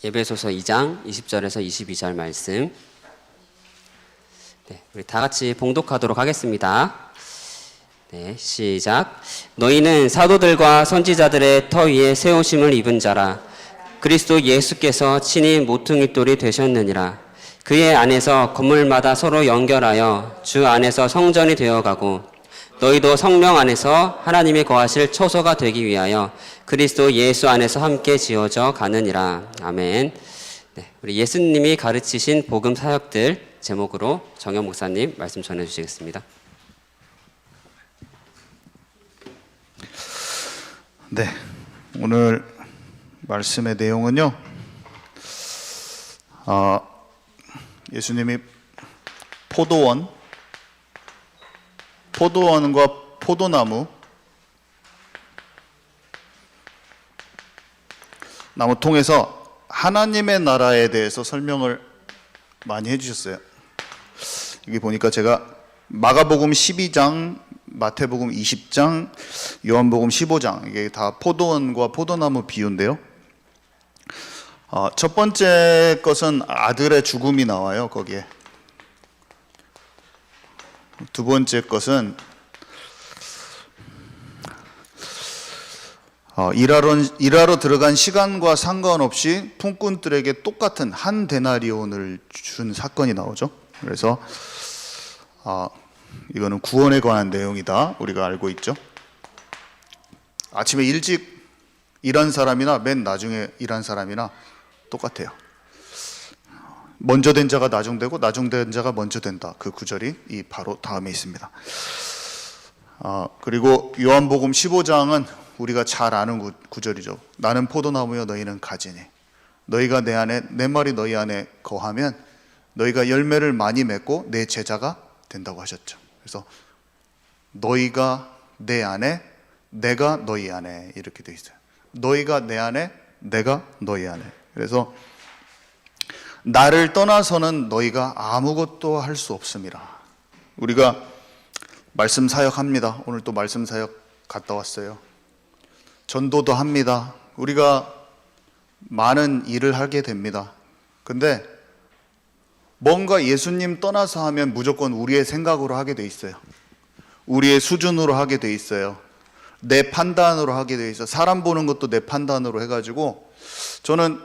에베소서 2장 20절에서 22절 말씀. 네, 우리 다 같이 봉독하도록 하겠습니다. 네, 시작. 너희는 사도들과 선지자들의 터 위에 세우심을 입은 자라. 그리스도 예수께서 친히 모퉁이돌이 되셨느니라. 그의 안에서 건물마다 서로 연결하여 주 안에서 성전이 되어가고 너희도 성령 안에서 하나님이 거하실 처소가 되기 위하여 그리스도 예수 안에서 함께 지어져 가느니라. 아멘. 네, 우리 예수님이 가르치신 복음 사역들 제목으로 정영 목사님 말씀 전해주시겠습니다. 네, 오늘 말씀의 내용은요, 예수님이 포도원과 포도나무, 나무통에서 하나님의 나라에 대해서 설명을 많이 해주셨어요. 여기 보니까 제가 마가복음 12장, 마태복음 20장, 요한복음 15장, 이게 다 포도원과 포도나무 비유인데요. 첫 번째 것은 아들의 죽음이 나와요, 거기에. 두 번째 것은 일하러 들어간 시간과 상관없이 품꾼들에게 똑같은 한 데나리온을 준 사건이 나오죠. 그래서 이거는 구원에 관한 내용이다, 우리가 알고 있죠. 아침에 일찍 일한 사람이나 맨 나중에 일한 사람이나 똑같아요. 먼저 된 자가 나중되고 나중된 자가 먼저 된다. 그 구절이 이 바로 다음에 있습니다. 그리고 요한복음 15장은 우리가 잘 아는 구절이죠. 나는 포도나무여 너희는 가지니 너희가 내 안에, 내 말이 너희 안에 거하면 너희가 열매를 많이 맺고 내 제자가 된다고 하셨죠. 그래서 너희가 내 안에, 내가 너희 안에, 이렇게 돼 있어요. 너희가 내 안에, 내가 너희 안에. 그래서 나를 떠나서는 너희가 아무것도 할 수 없음이라. 우리가 말씀 사역합니다. 오늘 또 말씀 사역 갔다 왔어요. 전도도 합니다. 우리가 많은 일을 하게 됩니다. 근데 뭔가 예수님 떠나서 하면 무조건 우리의 생각으로 하게 돼 있어요. 우리의 수준으로 하게 돼 있어요. 내 판단으로 하게 돼 있어요. 사람 보는 것도 내 판단으로 해가지고, 저는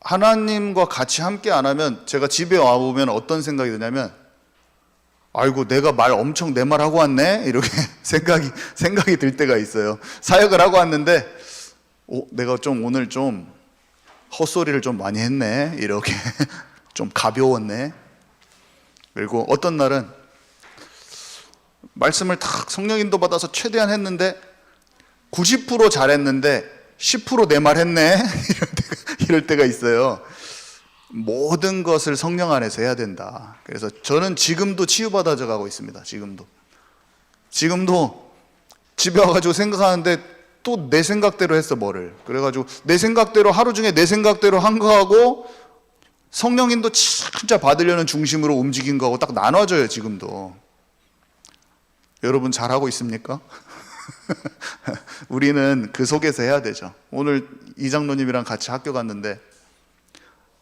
하나님과 같이 함께 안 하면, 제가 집에 와보면 어떤 생각이 드냐면, 아이고 내가 말 엄청 내 말 하고 왔네, 이렇게 생각이 들 때가 있어요. 사역을 하고 왔는데 내가 좀 오늘 좀 헛소리를 좀 많이 했네, 이렇게 좀 가벼웠네. 그리고 어떤 날은 말씀을 딱 성령 인도 받아서 최대한 했는데 90% 잘했는데 10% 내 말 했네, 이럴 때가 있어요. 모든 것을 성령 안에서 해야 된다. 그래서 저는 지금도 치유받아져 가고 있습니다. 지금도 집에 와가지고 생각하는데 또 내 생각대로 했어, 뭐를. 그래가지고 내 생각대로, 하루 중에 내 생각대로 한 거하고 성령인도 진짜 받으려는 중심으로 움직인 거하고 딱 나눠져요, 지금도. 여러분 잘하고 있습니까? 우리는 그 속에서 해야 되죠. 오늘 이장로님이랑 같이 학교 갔는데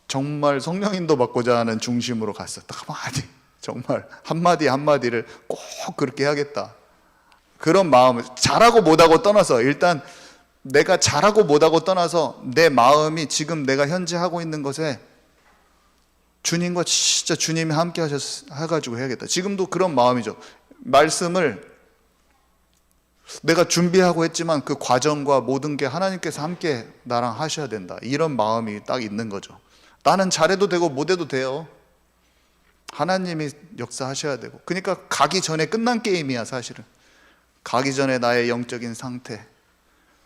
정말 성령인도 받고자 하는 중심으로 갔어. 딱 한마디, 정말 한마디 한마디를 꼭 그렇게 해야겠다, 그런 마음을, 잘하고 못하고 떠나서, 일단 내가 잘하고 못하고 떠나서 내 마음이 지금 내가 현재 하고 있는 것에 주님과 진짜 주님이 함께 해가지고 해야겠다. 지금도 그런 마음이죠. 말씀을 내가 준비하고 했지만 그 과정과 모든 게 하나님께서 함께 나랑 하셔야 된다, 이런 마음이 딱 있는 거죠. 나는 잘해도 되고 못해도 돼요. 하나님이 역사하셔야 되고. 그러니까 가기 전에 끝난 게임이야, 사실은. 가기 전에 나의 영적인 상태,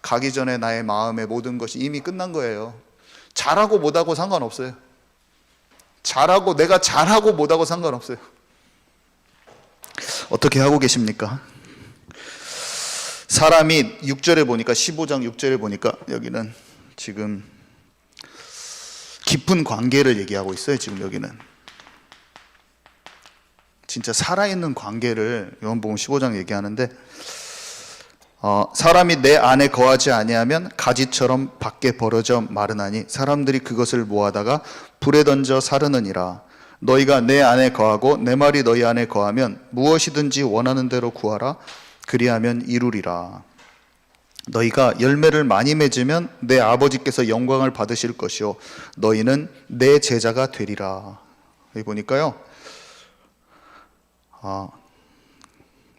가기 전에 나의 마음의 모든 것이 이미 끝난 거예요. 잘하고 못하고 상관없어요. 내가 잘하고 못하고 상관없어요. 어떻게 하고 계십니까? 사람이 6절에 보니까, 15장 6절에 보니까 여기는 지금 깊은 관계를 얘기하고 있어요. 지금 여기는 진짜 살아있는 관계를 요한복음 15장 얘기하는데, 사람이 내 안에 거하지 아니하면 가지처럼 밖에 벌어져 마르나니 사람들이 그것을 모아다가 불에 던져 사르느니라. 너희가 내 안에 거하고 내 말이 너희 안에 거하면 무엇이든지 원하는 대로 구하라. 그리하면 이루리라. 너희가 열매를 많이 맺으면 내 아버지께서 영광을 받으실 것이요 너희는 내 제자가 되리라. 여기 보니까요,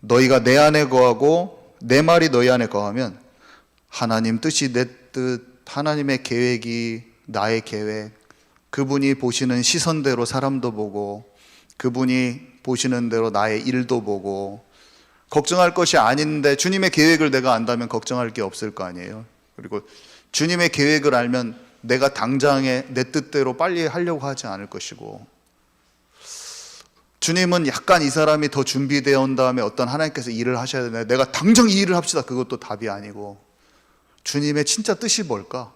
너희가 내 안에 거하고 내 말이 너희 안에 거하면 하나님 뜻이 내 뜻, 하나님의 계획이 나의 계획, 그분이 보시는 시선대로 사람도 보고 그분이 보시는 대로 나의 일도 보고, 걱정할 것이 아닌데 주님의 계획을 내가 안다면 걱정할 게 없을 거 아니에요. 그리고 주님의 계획을 알면 내가 당장에 내 뜻대로 빨리 하려고 하지 않을 것이고, 주님은 약간 이 사람이 더 준비되어 온 다음에 어떤 하나님께서 일을 하셔야 되는데 내가 당장 이 일을 합시다, 그것도 답이 아니고, 주님의 진짜 뜻이 뭘까?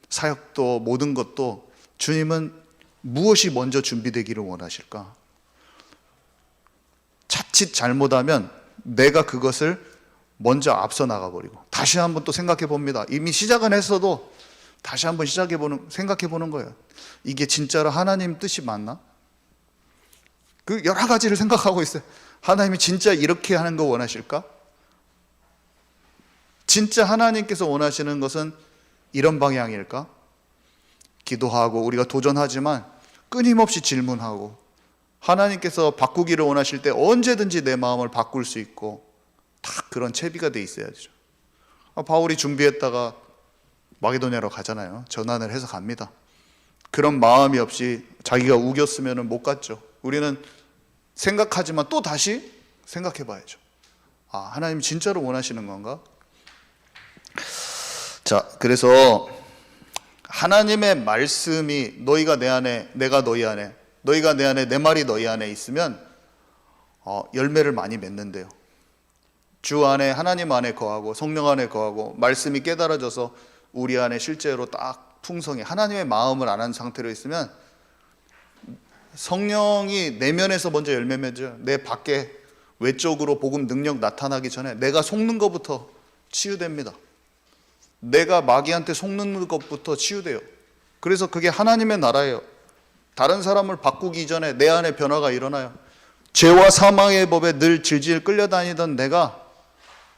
사역도 모든 것도 주님은 무엇이 먼저 준비되기를 원하실까? 자칫 잘못하면 내가 그것을 먼저 앞서 나가버리고, 다시 한번 또 생각해 봅니다. 이미 시작은 했어도 다시 한번 생각해 보는 거예요. 이게 진짜로 하나님 뜻이 맞나? 그 여러 가지를 생각하고 있어요. 하나님이 진짜 이렇게 하는 거 원하실까? 진짜 하나님께서 원하시는 것은 이런 방향일까? 기도하고 우리가 도전하지만 끊임없이 질문하고, 하나님께서 바꾸기를 원하실 때 언제든지 내 마음을 바꿀 수 있고, 딱 그런 채비가 돼 있어야죠. 바울이 준비했다가 마게도냐로 가잖아요. 전환을 해서 갑니다. 그런 마음이 없이 자기가 우겼으면 못 갔죠. 우리는 생각하지만 또 다시 생각해 봐야죠. 하나님 진짜로 원하시는 건가? 자, 그래서 하나님의 말씀이 너희가 내 안에, 내가 너희 안에, 너희가 내 안에, 내 말이 너희 안에 있으면 열매를 많이 맺는데요. 주 안에, 하나님 안에 거하고 성령 안에 거하고 말씀이 깨달아져서 우리 안에 실제로 딱 풍성히 하나님의 마음을 안 한 상태로 있으면 성령이 내면에서 먼저 열매 맺어요. 내 밖에 외적으로 복음 능력 나타나기 전에 내가 속는 것부터 치유됩니다. 내가 마귀한테 속는 것부터 치유돼요. 그래서 그게 하나님의 나라예요. 다른 사람을 바꾸기 전에 내 안에 변화가 일어나요. 죄와 사망의 법에 늘 질질 끌려다니던 내가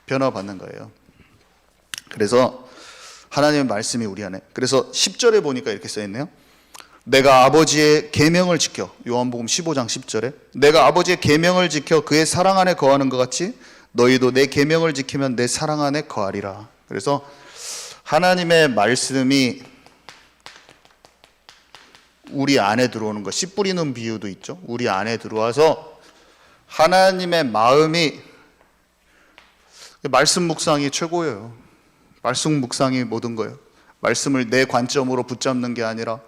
변화받는 거예요. 그래서 하나님의 말씀이 우리 안에, 그래서 10절에 보니까 이렇게 써있네요. 내가 아버지의 계명을 지켜, 요한복음 15장 10절에 내가 아버지의 계명을 지켜 그의 사랑 안에 거하는 것 같이 너희도 내 계명을 지키면 내 사랑 안에 거하리라. 그래서 하나님의 말씀이 우리 안에 들어오는 것, 씨 뿌리는 비유도 있죠. 우리 안에 들어와서 하나님의 마음이, 말씀 묵상이 최고예요. 말씀 묵상이 모든 거예요. 말씀을 내 관점으로 붙잡는 게 아니라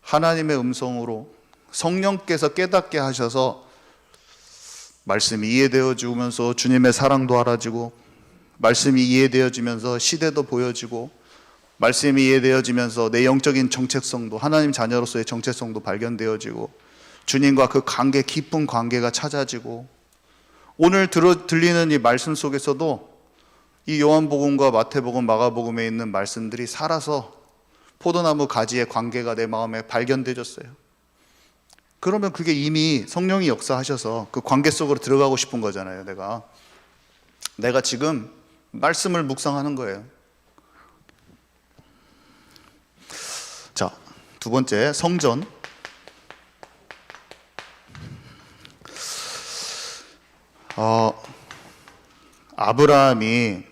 하나님의 음성으로 성령께서 깨닫게 하셔서 말씀이 이해되어지면서 주님의 사랑도 알아지고, 말씀이 이해되어지면서 시대도 보여지고, 말씀이 이해되어지면서 내 영적인 정체성도, 하나님 자녀로서의 정체성도 발견되어지고, 주님과 그 관계, 깊은 관계가 찾아지고, 오늘 들리는 이 말씀 속에서도 이 요한복음과 마태복음, 마가복음에 있는 말씀들이 살아서 포도나무 가지의 관계가 내 마음에 발견되어졌어요. 그러면 그게 이미 성령이 역사하셔서 그 관계 속으로 들어가고 싶은 거잖아요. 내가 지금 말씀을 묵상하는 거예요. 자, 두 번째, 성전. 아브라함이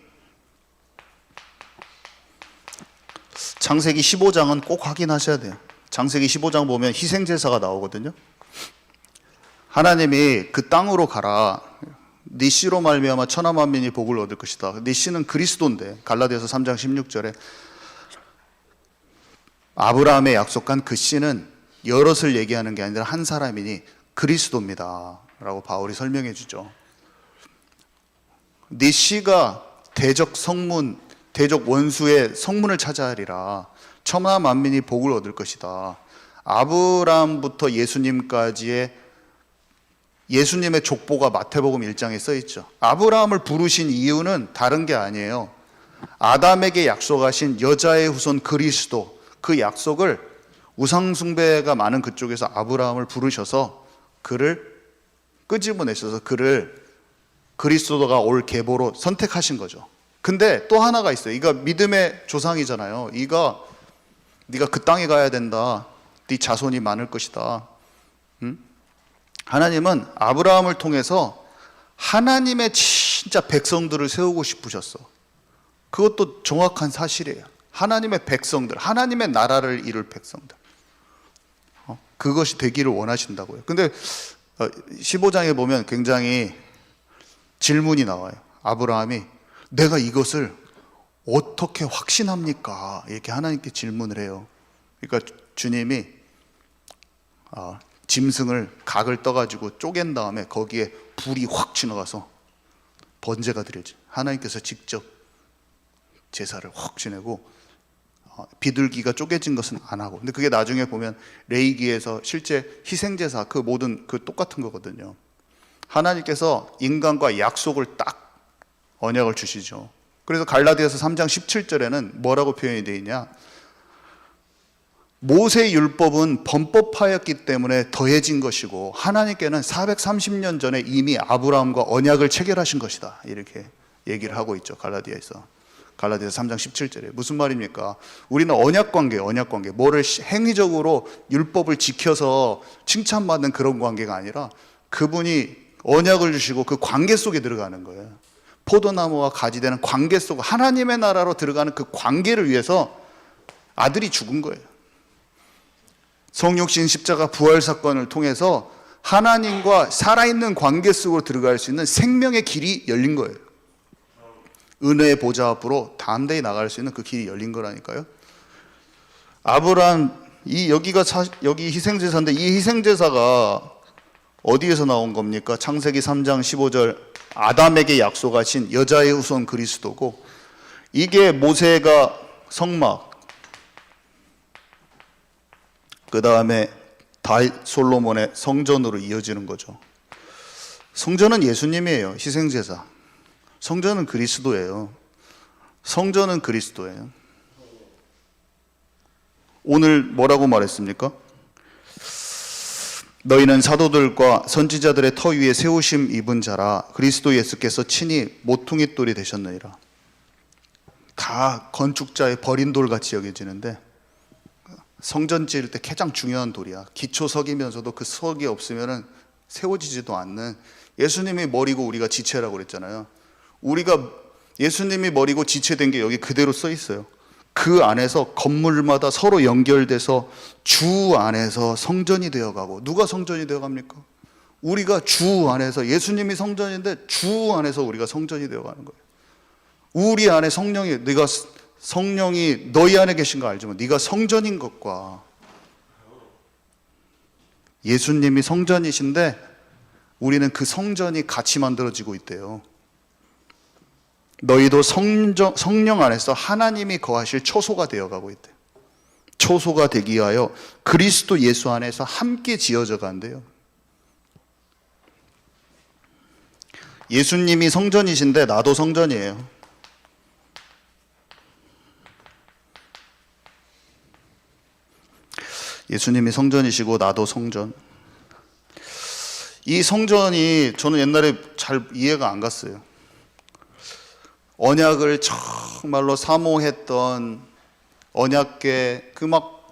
창세기 15장은 꼭 확인하셔야 돼요. 창세기 15장 보면 희생제사가 나오거든요. 하나님이 그 땅으로 가라, 네 씨로 말미암아 천하 만민이 복을 얻을 것이다. 네 씨는 그리스도인데, 갈라디아서 3장 16절에 아브라함의 약속한 그 씨는 여럿을 얘기하는 게 아니라 한 사람이니 그리스도입니다 라고 바울이 설명해 주죠. 네 씨가 대적 성문, 대적 원수의 성문을 차지하리라. 천하 만민이 복을 얻을 것이다. 아브라함부터 예수님까지의 예수님의 족보가 마태복음 1장에 써 있죠. 아브라함을 부르신 이유는 다른 게 아니에요. 아담에게 약속하신 여자의 후손 그리스도, 그 약속을 우상숭배가 많은 그쪽에서 아브라함을 부르셔서 그를 끄집어내셔서 그를 그리스도가 올 계보로 선택하신 거죠. 근데 또 하나가 있어요. 이가 믿음의 조상이잖아요. 네가 그 땅에 가야 된다. 네 자손이 많을 것이다. 하나님은 아브라함을 통해서 하나님의 진짜 백성들을 세우고 싶으셨어. 그것도 정확한 사실이에요. 하나님의 백성들, 하나님의 나라를 이룰 백성들. 그것이 되기를 원하신다고요. 근데 15장에 보면 굉장히 질문이 나와요. 아브라함이 내가 이것을 어떻게 확신합니까? 이렇게 하나님께 질문을 해요. 그러니까 주님이 짐승을 각을 떠가지고 쪼갠 다음에 거기에 불이 확 지나가서 번제가 드려져. 하나님께서 직접 제사를 확 지내고 비둘기가 쪼개진 것은 안 하고. 근데 그게 나중에 보면 레위기에서 실제 희생제사 그 모든 그 똑같은 거거든요. 하나님께서 인간과 약속을 딱 언약을 주시죠. 그래서 갈라디아서 3장 17절에는 뭐라고 표현이 되어 있냐? 모세 율법은 범법하였기 때문에 더해진 것이고 하나님께는 430년 전에 이미 아브라함과 언약을 체결하신 것이다. 이렇게 얘기를 하고 있죠. 갈라디아서 3장 17절에. 무슨 말입니까? 우리는 언약 관계. 뭐를 행위적으로 율법을 지켜서 칭찬받는 그런 관계가 아니라 그분이 언약을 주시고 그 관계 속에 들어가는 거예요. 포도나무와 가지 되는 관계 속, 하나님의 나라로 들어가는 그 관계를 위해서 아들이 죽은 거예요. 성육신 십자가 부활 사건을 통해서 하나님과 살아있는 관계 속으로 들어갈 수 있는 생명의 길이 열린 거예요. 은혜의 보좌 앞으로 담대히 나갈 수 있는 그 길이 열린 거라니까요. 아브라함, 여기 희생제사인데 이 희생제사가 어디에서 나온 겁니까? 창세기 3장 15절 아담에게 약속하신 여자의 후손 그리스도고, 이게 모세가 성막, 그 다음에 다윗 솔로몬의 성전으로 이어지는 거죠. 성전은 예수님이에요. 희생제사. 성전은 그리스도예요. 성전은 그리스도예요. 오늘 뭐라고 말했습니까? 너희는 사도들과 선지자들의 터 위에 세우심 입은 자라. 그리스도 예수께서 친히 모퉁이 돌이 되셨느니라. 다 건축자의 버린 돌같이 여겨지는데 성전 지을 때 가장 중요한 돌이야. 기초석이면서도 그 석이 없으면 세워지지도 않는, 예수님이 머리고 우리가 지체라고 그랬잖아요. 우리가 예수님이 머리고 지체된 게 여기 그대로 써 있어요. 그 안에서 건물마다 서로 연결돼서 주 안에서 성전이 되어가고. 누가 성전이 되어갑니까? 우리가 주 안에서, 예수님이 성전인데 주 안에서 우리가 성전이 되어가는 거예요. 우리 안에 성령이, 성령이 너희 안에 계신 거 알지만 네가 성전인 것과, 예수님이 성전이신데 우리는 그 성전이 같이 만들어지고 있대요. 너희도 성령 안에서 하나님이 거하실 초소가 되어가고 있대요. 초소가 되기 위하여 그리스도 예수 안에서 함께 지어져 간대요. 예수님이 성전이신데 나도 성전이에요. 예수님이 성전이시고 나도 성전. 이 성전이 저는 옛날에 잘 이해가 안 갔어요. 언약을 정말로 사모했던 언약궤, 그 막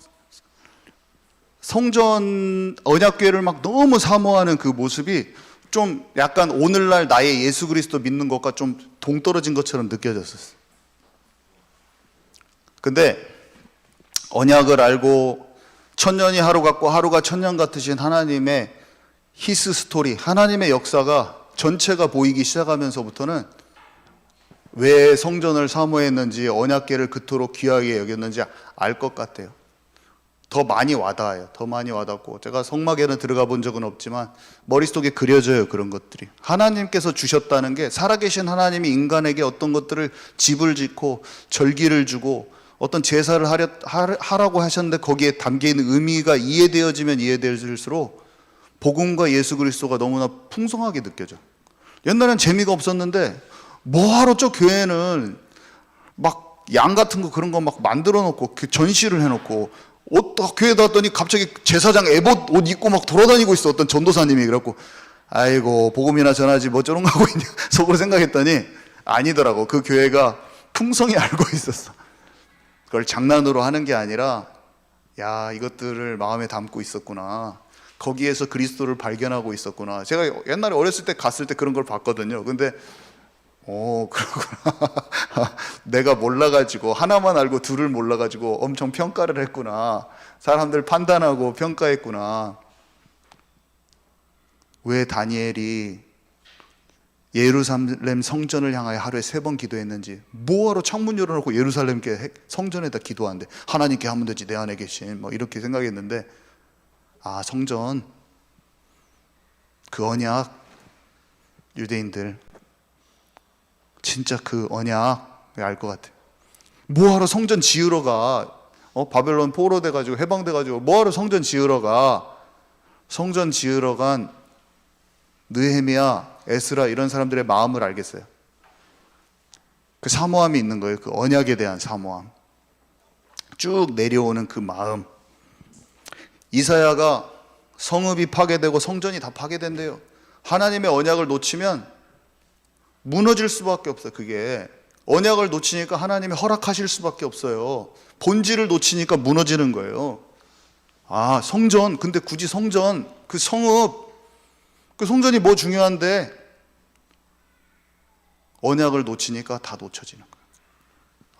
성전 언약궤를 막 너무 사모하는 그 모습이 좀 약간 오늘날 나의 예수 그리스도 믿는 것과 좀 동떨어진 것처럼 느껴졌었어요. 근데 언약을 알고 천년이 하루 같고 하루가 천년 같으신 하나님의 히스 스토리, 하나님의 역사가 전체가 보이기 시작하면서부터는 왜 성전을 사모했는지, 언약궤를 그토록 귀하게 여겼는지 알 것 같아요. 더 많이 와닿아요. 더 많이 와닿고, 제가 성막에는 들어가 본 적은 없지만 머릿속에 그려져요. 그런 것들이 하나님께서 주셨다는 게, 살아계신 하나님이 인간에게 어떤 것들을 집을 짓고 절기를 주고 어떤 제사를 하라고 하셨는데 거기에 담겨있는 의미가 이해되어지면 이해될수록 복음과 예수 그리스도가 너무나 풍성하게 느껴져. 옛날엔 재미가 없었는데 뭐하러 저 교회는 막 양 같은 거 그런 거 막 만들어 놓고 전시를 해놓고 교회에 왔더니 갑자기 제사장 옷 입고 막 돌아다니고 있어. 어떤 전도사님이. 그래갖고 아이고 복음이나 전하지 뭐 저런 거 하고 있냐 속으로 생각했더니 아니더라고. 그 교회가 풍성히 알고 있었어. 그걸 장난으로 하는 게 아니라 야, 이것들을 마음에 담고 있었구나. 거기에서 그리스도를 발견하고 있었구나. 제가 옛날에 어렸을 때 갔을 때 그런 걸 봤거든요. 근데 그러구나. 내가 몰라가지고 하나만 알고 둘을 몰라가지고 엄청 평가를 했구나. 사람들 판단하고 평가했구나. 왜 다니엘이 예루살렘 성전을 향하여 하루에 3번 기도했는지, 뭐하러 창문 열어놓고 예루살렘 성전에다 기도하는데 하나님께 하면 되지 내 안에 계신 뭐 이렇게 생각했는데, 아, 성전 그 언약, 유대인들 진짜 그 언약 알 것 같아요. 뭐하러 성전 지으러 가? 바벨론 포로돼가지고 해방돼가지고 뭐하러 성전 지으러 가? 성전 지으러 간 느헤미야, 에스라 이런 사람들의 마음을 알겠어요. 그 사모함이 있는 거예요. 그 언약에 대한 사모함. 쭉 내려오는 그 마음. 이사야가 성읍이 파괴되고 성전이 다 파괴된대요. 하나님의 언약을 놓치면 무너질 수밖에 없어요. 그게 언약을 놓치니까 하나님이 허락하실 수밖에 없어요. 본질을 놓치니까 무너지는 거예요. 아, 성전. 근데 굳이 성전, 그 성읍, 그 성전이 뭐 중요한데 언약을 놓치니까 다 놓쳐지는 거예요.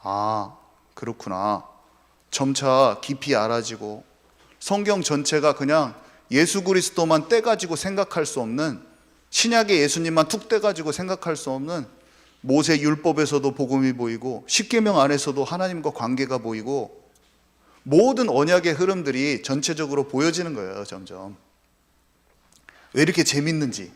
아, 그렇구나. 점차 깊이 알아지고 성경 전체가 그냥 예수 그리스도만 떼가지고 생각할 수 없는, 신약의 예수님만 툭 떼가지고 생각할 수 없는, 모세 율법에서도 복음이 보이고 십계명 안에서도 하나님과 관계가 보이고 모든 언약의 흐름들이 전체적으로 보여지는 거예요. 점점. 왜 이렇게 재밌는지.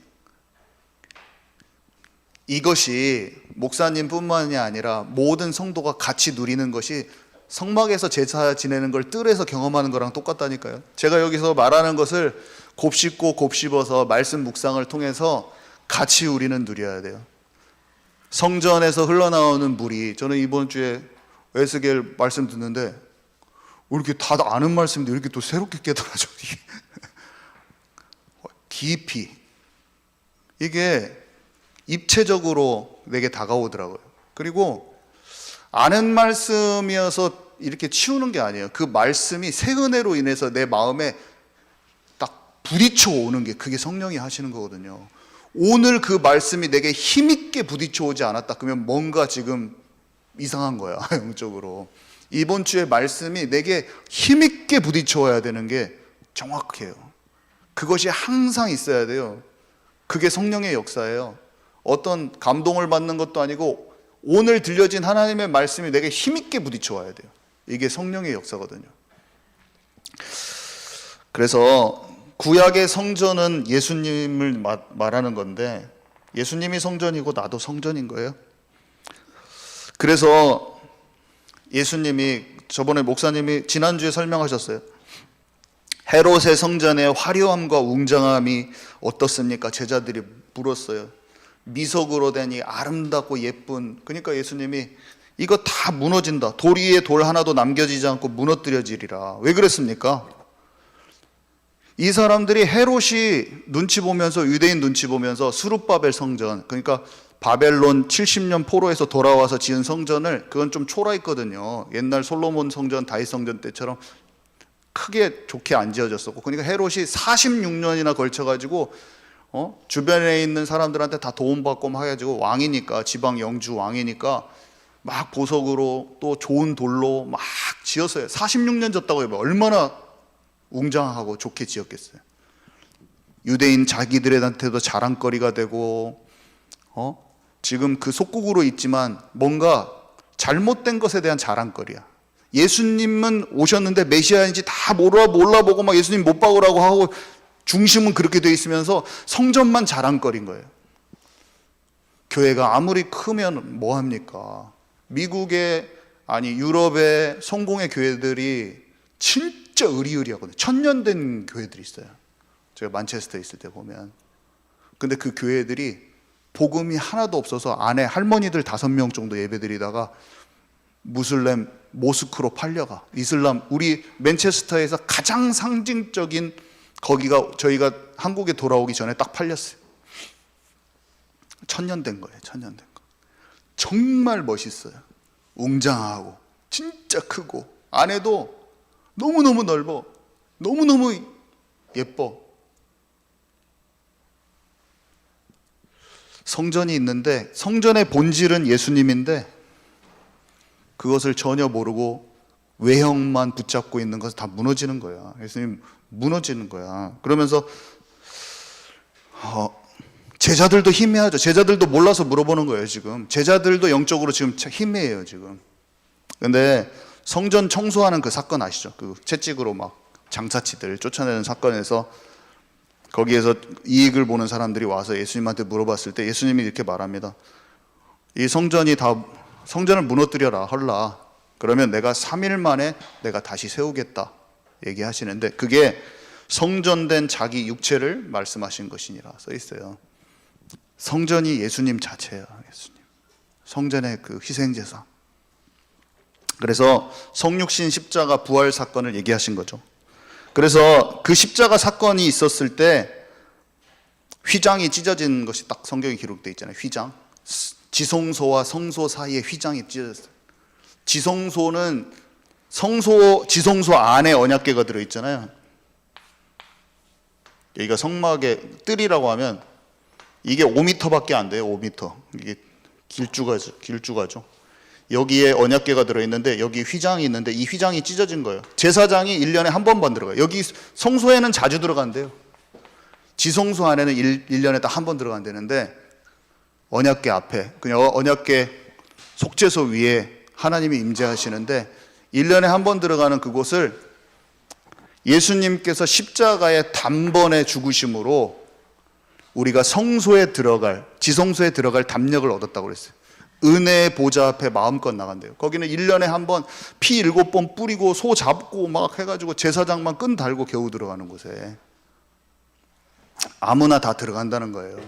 이것이 목사님뿐만이 아니라 모든 성도가 같이 누리는 것이 성막에서 제사 지내는 걸 뜰에서 경험하는 거랑 똑같다니까요. 제가 여기서 말하는 것을 곱씹고 곱씹어서 말씀 묵상을 통해서 같이 우리는 누려야 돼요. 성전에서 흘러나오는 물이, 저는 이번 주에 에스겔 말씀 듣는데 왜 이렇게 다 아는 말씀인데 왜 이렇게 또 새롭게 깨달아져. 깊이. 이게 입체적으로 내게 다가오더라고요. 그리고 아는 말씀이어서 이렇게 치우는 게 아니에요. 그 말씀이 새 은혜로 인해서 내 마음에 딱 부딪혀 오는 게, 그게 성령이 하시는 거거든요. 오늘 그 말씀이 내게 힘있게 부딪혀 오지 않았다 그러면 뭔가 지금 이상한 거야. 영적으로. 이번 주의 말씀이 내게 힘있게 부딪혀 와야 되는 게 정확해요. 그것이 항상 있어야 돼요. 그게 성령의 역사예요. 어떤 감동을 받는 것도 아니고 오늘 들려진 하나님의 말씀이 내게 힘있게 부딪혀 와야 돼요. 이게 성령의 역사거든요. 그래서 구약의 성전은 예수님을 말하는 건데 예수님이 성전이고 나도 성전인 거예요. 그래서 예수님이, 저번에 목사님이 지난주에 설명하셨어요. 헤롯의 성전의 화려함과 웅장함이 어떻습니까? 제자들이 물었어요. 미석으로 된 이 아름답고 예쁜, 그러니까 예수님이 이거 다 무너진다. 돌 위에 돌 하나도 남겨지지 않고 무너뜨려지리라. 왜 그랬습니까? 이 사람들이 헤롯이 눈치 보면서, 유대인 눈치 보면서 수룹바벨 성전, 그러니까 바벨론 70년 포로에서 돌아와서 지은 성전을, 그건 좀 초라했거든요. 옛날 솔로몬 성전, 다윗 성전 때처럼 크게 좋게 안 지어졌었고, 그러니까 헤롯이 46년이나 걸쳐가지고 주변에 있는 사람들한테 다 도움받고 막 해가지고, 왕이니까, 지방 영주 왕이니까 막 보석으로 또 좋은 돌로 막 지었어요. 46년 졌다고 해봐. 얼마나 웅장하고 좋게 지었겠어요. 유대인 자기들한테도 자랑거리가 되고, 지금 그 속국으로 있지만 뭔가 잘못된 것에 대한 자랑거리야. 예수님은 오셨는데 메시아인지 다 몰라보고 막 예수님 못 박으라고 하고 중심은 그렇게 돼 있으면서 성전만 자랑거린 거예요. 교회가 아무리 크면 뭐합니까? 미국의, 아니 유럽의 성공의 교회들이 진짜 으리으리하거든요. 1000년 된 교회들이 있어요. 제가 만체스터에 있을 때 보면. 근데 그 교회들이 복음이 하나도 없어서 안에 할머니들 5명 정도 예배드리다가 무슬림 모스크로 팔려가. 이슬람, 우리 맨체스터에서 가장 상징적인 거기가 저희가 한국에 돌아오기 전에 딱 팔렸어요. 1000년 된 거예요. 1000년 된 거. 정말 멋있어요. 웅장하고 진짜 크고 안에도 너무너무 넓어. 너무너무 예뻐. 성전이 있는데 성전의 본질은 예수님인데 그것을 전혀 모르고 외형만 붙잡고 있는 것은 다 무너지는 거야. 예수님 무너지는 거야. 그러면서 제자들도 희미하죠. 제자들도 몰라서 물어보는 거예요. 지금 제자들도 영적으로 지금 희미해요. 지금. 근데 성전 청소하는 그 사건 아시죠? 그 채찍으로 막 장사치들 쫓아내는 사건에서 거기에서 이익을 보는 사람들이 와서 예수님한테 물어봤을 때 예수님이 이렇게 말합니다. 이 성전을 무너뜨려라 헐라. 그러면 내가 3일 만에 내가 다시 세우겠다 얘기하시는데 그게 성전된 자기 육체를 말씀하신 것이니라 써 있어요. 성전이 예수님 자체야. 예수님. 성전의 그 희생제사. 그래서 성육신 십자가 부활 사건을 얘기하신 거죠. 그래서 그 십자가 사건이 있었을 때 휘장이 찢어진 것이 딱 성경에 기록되어 있잖아요. 휘장. 지성소와 성소 사이에 휘장이 찢어졌어요. 지성소는 지성소 안에 언약궤가 들어있잖아요. 여기가 성막의 뜰이라고 하면 이게 5m밖에 안 돼요. 5m. 이게 길쭉하죠. 여기에 언약궤가 들어있는데 여기 휘장이 있는데 이 휘장이 찢어진 거예요. 제사장이 1년에 한 번만 들어가요. 여기 성소에는 자주 들어간대요. 지성소 안에는 1년에 딱 한 번 들어간다는데 언약궤 앞에 그냥 언약궤 속죄소 위에 하나님이 임재하시는데 1년에 한 번 들어가는 그곳을 예수님께서 십자가의 단번에 죽으심으로 우리가 지성소에 들어갈 담력을 얻었다고 그랬어요. 은혜의 보좌 앞에 마음껏 나간대요. 거기는 1년에 한 번 피 7번 뿌리고 소 잡고 막 해가지고 제사장만 끈 달고 겨우 들어가는 곳에 아무나 다 들어간다는 거예요.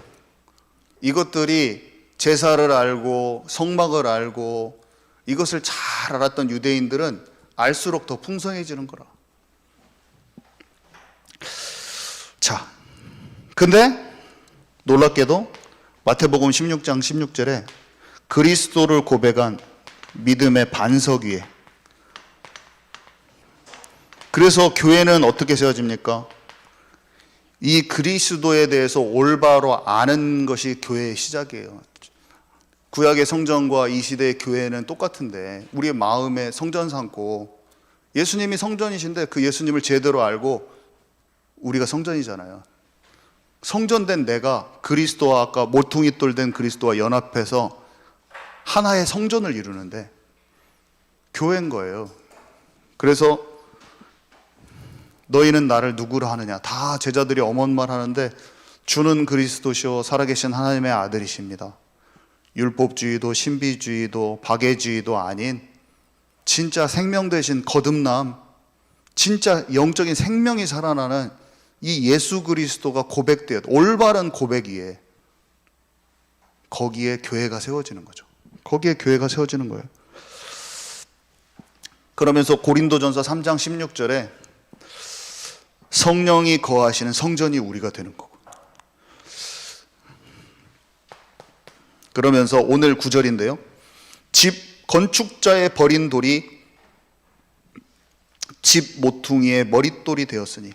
이것들이 제사를 알고 성막을 알고 이것을 잘 알았던 유대인들은 알수록 더 풍성해지는 거라. 자, 근데 놀랍게도 마태복음 16장 16절에 그리스도를 고백한 믿음의 반석 위에. 그래서 교회는 어떻게 세워집니까? 이 그리스도에 대해서 올바로 아는 것이 교회의 시작이에요. 구약의 성전과 이 시대의 교회는 똑같은데 우리의 마음에 성전 삼고 예수님이 성전이신데 그 예수님을 제대로 알고 우리가 성전이잖아요. 성전된 내가 그리스도와 아까 모퉁이 돌 된 그리스도와 연합해서 하나의 성전을 이루는데 교회인 거예요. 그래서 너희는 나를 누구로 하느냐? 다 제자들이 엄원말 하는데 주는 그리스도시요 살아계신 하나님의 아들이십니다. 율법주의도 신비주의도 박애주의도 아닌 진짜 생명 되신 거듭남, 진짜 영적인 생명이 살아나는 이 예수 그리스도가 고백되었 올바른 고백 위에 거기에 교회가 세워지는 거죠. 거기에 교회가 세워지는 거예요. 그러면서 고린도전서 3장 16절에 성령이 거하시는 성전이 우리가 되는 거고. 그러면서 오늘 9절인데요. 집 건축자의 버린 돌이 집 모퉁이의 머릿돌이 되었으니.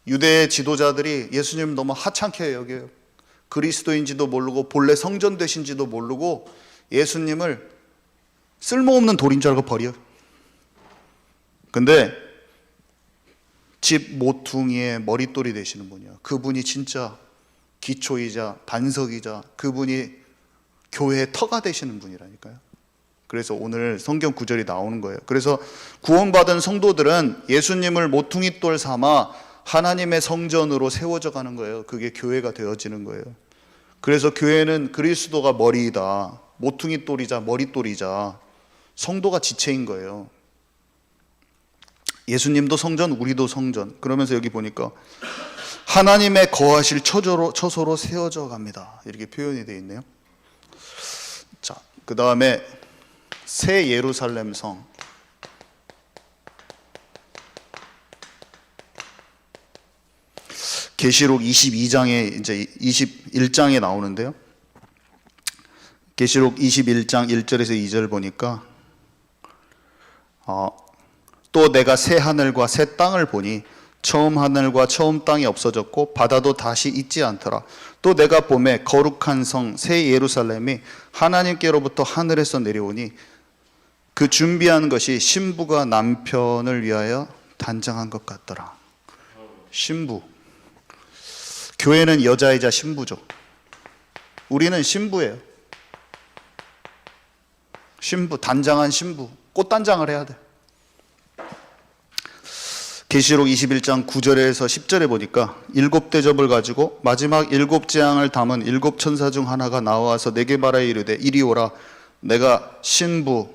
유대 지도자들이 예수님 너무 하찮게 여겨요. 그리스도인지도 모르고 본래 성전 되신지도 모르고 예수님을 쓸모없는 돌인 줄 알고 버려요. 근데 집 모퉁이의 머릿돌이 되시는 분이요. 그분이 진짜 기초이자 반석이자 그분이 교회의 터가 되시는 분이라니까요. 그래서 오늘 성경 구절이 나오는 거예요. 그래서 구원받은 성도들은 예수님을 모퉁이돌 삼아 하나님의 성전으로 세워져 가는 거예요. 그게 교회가 되어지는 거예요. 그래서 교회는 그리스도가 머리이다. 모퉁이돌이자 머릿돌이자 성도가 지체인 거예요. 예수님도 성전, 우리도 성전. 그러면서 여기 보니까 하나님의 거하실 처소로 세워져 갑니다. 이렇게 표현이 되어 있네요. 자, 그 다음에 새 예루살렘 성. 계시록 22장에 이제 21장에 나오는데요. 계시록 21장 1절에서 2절 보니까 또 내가 새 하늘과 새 땅을 보니 처음 하늘과 처음 땅이 없어졌고 바다도 다시 있지 않더라. 또 내가 보매 거룩한 성 새 예루살렘이 하나님께로부터 하늘에서 내려오니 그 준비한 것이 신부가 남편을 위하여 단장한 것 같더라. 신부. 교회는 여자이자 신부죠. 우리는 신부예요. 신부, 단장한 신부. 꽃단장을 해야 돼. 계시록 21장 9절에서 10절에 보니까 7대접을 가지고 마지막 7재앙을 담은 7천사 중 하나가 나와서 내게 말하여 이르되 이리 오라. 내가 신부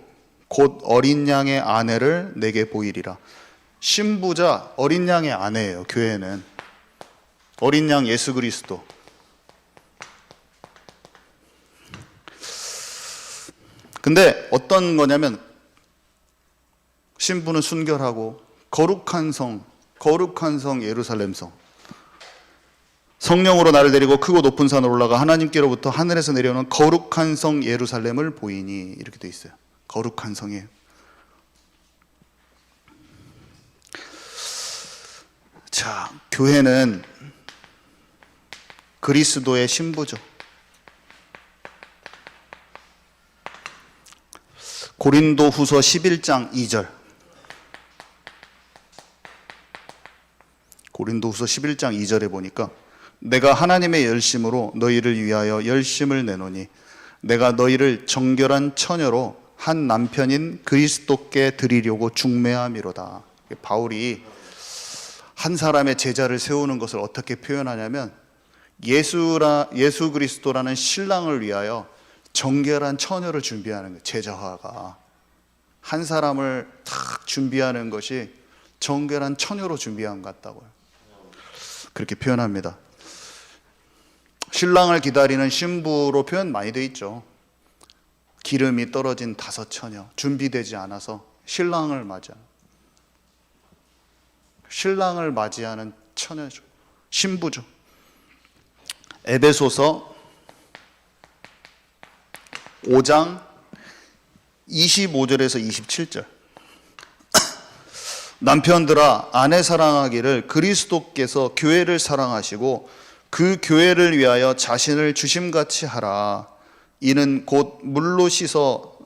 곧 어린 양의 아내를 내게 보이리라. 신부자 어린 양의 아내예요. 교회는 어린 양 예수 그리스도. 근데 어떤 거냐면 신부는 순결하고 거룩한 성 예루살렘 성. 성령으로 나를 데리고 크고 높은 산으로 올라가 하나님께로부터 하늘에서 내려오는 거룩한 성 예루살렘을 보이니 이렇게 돼 있어요. 거룩한 성이에요. 자, 교회는 그리스도의 신부죠. 고린도후서 11장 2절. 고린도후서 11장 2절에 보니까 내가 하나님의 열심으로 너희를 위하여 열심을 내노니 내가 너희를 정결한 처녀로 한 남편인 그리스도께 드리려고 중매함이로다. 바울이 한 사람의 제자를 세우는 것을 어떻게 표현하냐면 예수 그리스도라는 신랑을 위하여 정결한 처녀를 준비하는 거예요. 제자화가 한 사람을 딱 준비하는 것이 정결한 처녀로 준비한 것 같다고요. 그렇게 표현합니다. 신랑을 기다리는 신부로 표현 많이 돼 있죠. 기름이 떨어진 5 처녀, 준비되지 않아서 신랑을 맞이하는 처녀죠. 신부죠. 에베소서 5장 25절에서 27절. 남편들아 아내 사랑하기를 그리스도께서 교회를 사랑하시고 그 교회를 위하여 자신을 주심같이 하라. 이는 곧 물로 씻어